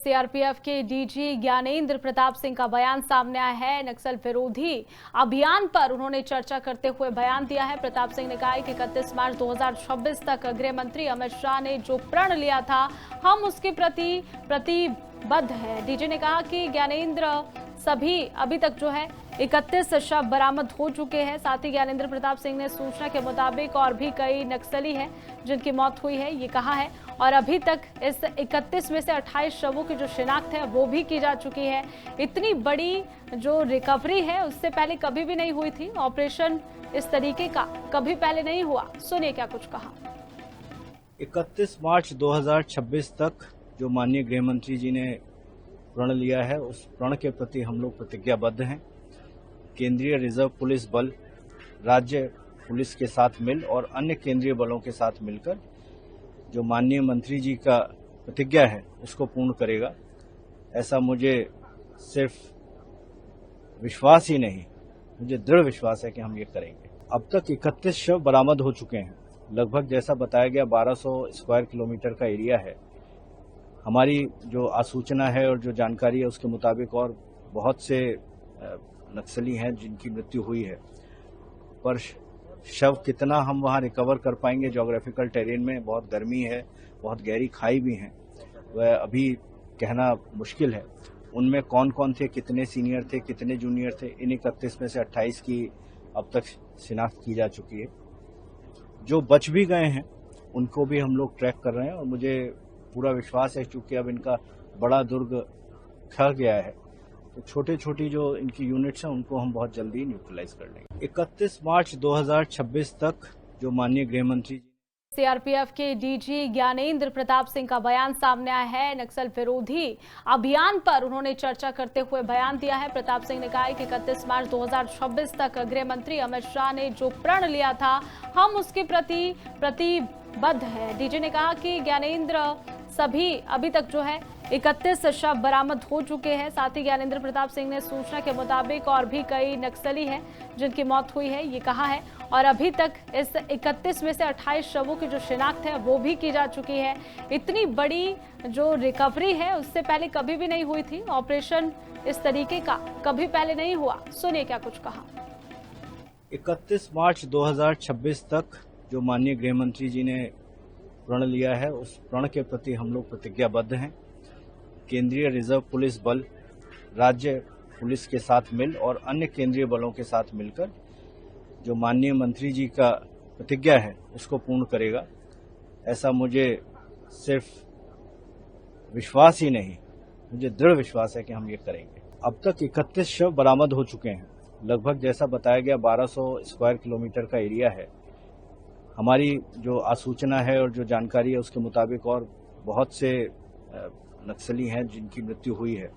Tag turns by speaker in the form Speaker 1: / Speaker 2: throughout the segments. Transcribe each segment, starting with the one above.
Speaker 1: CRPF के DG Gyanendra Pratap Singh का बयान सामने आया है। नक्सल विरोधी अभियान पर उन्होंने चर्चा करते हुए बयान दिया है। प्रताप सिंह ने कहा है कि 31 मार्च 2026 तक गृह मंत्री अमित शाह ने जो प्रण लिया था, हम उसके प्रति प्रतिबद्ध है। डीजी ने कहा कि ज्ञानेंद्र सभी अभी तक जो है 31 शव बरामद हो चुके हैं। साथ ही ज्ञानेंद्र प्रताप सिंह ने सूचना के मुताबिक और भी कई नक्सली हैं जिनकी मौत हुई है, ये कहा है। और अभी तक इस 31 में से 28 शवों की जो शिनाख्त है वो भी की जा चुकी है। इतनी बड़ी जो रिकवरी है उससे पहले कभी भी नहीं हुई थी। ऑपरेशन इस तरीके का कभी पहले नहीं हुआ। सुनिए क्या कुछ कहा।
Speaker 2: 31 मार्च 2026 तक जो माननीय गृह मंत्री जी ने प्रण लिया है, उस प्रण के प्रति हम लोग प्रतिज्ञाबद्ध हैं। केंद्रीय रिजर्व पुलिस बल राज्य पुलिस के साथ मिल और अन्य केंद्रीय बलों के साथ मिलकर जो माननीय मंत्री जी का प्रतिज्ञा है उसको पूर्ण करेगा। ऐसा मुझे सिर्फ विश्वास ही नहीं, मुझे दृढ़ विश्वास है कि हम ये करेंगे। अब तक 31 शव बरामद हो चुके हैं। लगभग जैसा बताया गया 1200 स्क्वायर किलोमीटर का एरिया है। हमारी जो आसूचना है और जो जानकारी है उसके मुताबिक और बहुत से नक्सली हैं जिनकी मृत्यु हुई है, पर शव कितना हम वहां रिकवर कर पाएंगे, ज्योग्राफिकल टेरेन में बहुत गर्मी है, बहुत गहरी खाई भी है, वह अभी कहना मुश्किल है। उनमें कौन कौन थे, कितने सीनियर थे, कितने जूनियर थे, इन 31 में से 28 की अब तक शिनाख्त की जा चुकी है। जो बच भी गए हैं उनको भी हम लोग ट्रैक कर रहे हैं और मुझे पूरा विश्वास है, चूंकि अब इनका बड़ा दुर्ग खा गया है, तो छोटे छोटी जो इनकी यूनिट्स हैं उनको हम बहुत जल्दी न्यूट्रलाइज कर लेंगे। 31 मार्च 2026 तक जो माननीय गृह मंत्री
Speaker 1: सीआरपीएफ के डीजी ज्ञानेंद्र प्रताप सिंह का बयान सामने आया है। नक्सल विरोधी अभियान पर उन्होंने चर्चा करते हुए बयान दिया है। प्रताप सिंह ने कहा है कि 31 मार्च 2026 तक गृह मंत्री अमित शाह ने जो प्रण लिया था, हम उसके प्रति प्रतिबद्ध है। डीजी ने कहा कि ज्ञानेंद्र सभी अभी तक जो है 31 शव बरामद हो चुके हैं। साथ ही ज्ञानेंद्र प्रताप सिंह ने सूचना के मुताबिक और भी कई नक्सली हैं जिनकी मौत हुई है, ये कहा है। और अभी तक इस 31 में से 28 शवों की जो शिनाख्त है वो भी की जा चुकी है। इतनी बड़ी जो रिकवरी है उससे पहले कभी भी नहीं हुई थी। ऑपरेशन इस तरीके का कभी पहले नहीं हुआ। सुनिए क्या कुछ कहा।
Speaker 2: 31 मार्च 2026 तक जो माननीय गृह मंत्री जी ने प्रण लिया है, उस प्रण के प्रति हम लोग प्रतिज्ञाबद्ध हैं। केंद्रीय रिजर्व पुलिस बल राज्य पुलिस के साथ मिल और अन्य केंद्रीय बलों के साथ मिलकर जो माननीय मंत्री जी का प्रतिज्ञा है उसको पूर्ण करेगा। ऐसा मुझे सिर्फ विश्वास ही नहीं, मुझे दृढ़ विश्वास है कि हम ये करेंगे। अब तक 31 शव बरामद हो चुके हैं। लगभग जैसा बताया गया 1200 स्क्वायर किलोमीटर का एरिया है। हमारी जो आसूचना है और जो जानकारी है उसके मुताबिक और बहुत से नक्सली हैं जिनकी मृत्यु हुई है,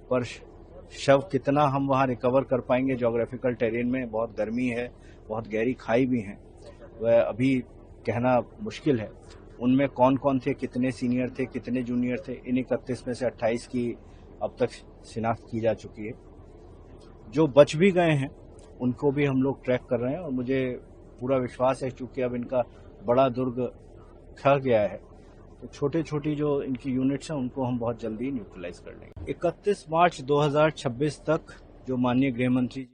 Speaker 2: पर शव कितना हम वहां रिकवर कर पाएंगे, ज्योग्राफिकल टेरेन में बहुत गर्मी है, बहुत गहरी खाई भी है, वह अभी कहना मुश्किल है। उनमें कौन कौन थे, कितने सीनियर थे, कितने जूनियर थे, इन 31 में से 28 की अब तक शिनाख्त की जा चुकी है। जो बच भी गए हैं उनको भी हम लोग ट्रैक कर रहे हैं और मुझे पूरा विश्वास है, चूंकि अब इनका बड़ा दुर्ग खा गया है, तो छोटे छोटी जो इनकी यूनिट्स हैं उनको हम बहुत जल्दी न्यूट्रलाइज कर लेंगे। 31 मार्च 2026 तक जो माननीय गृह मंत्री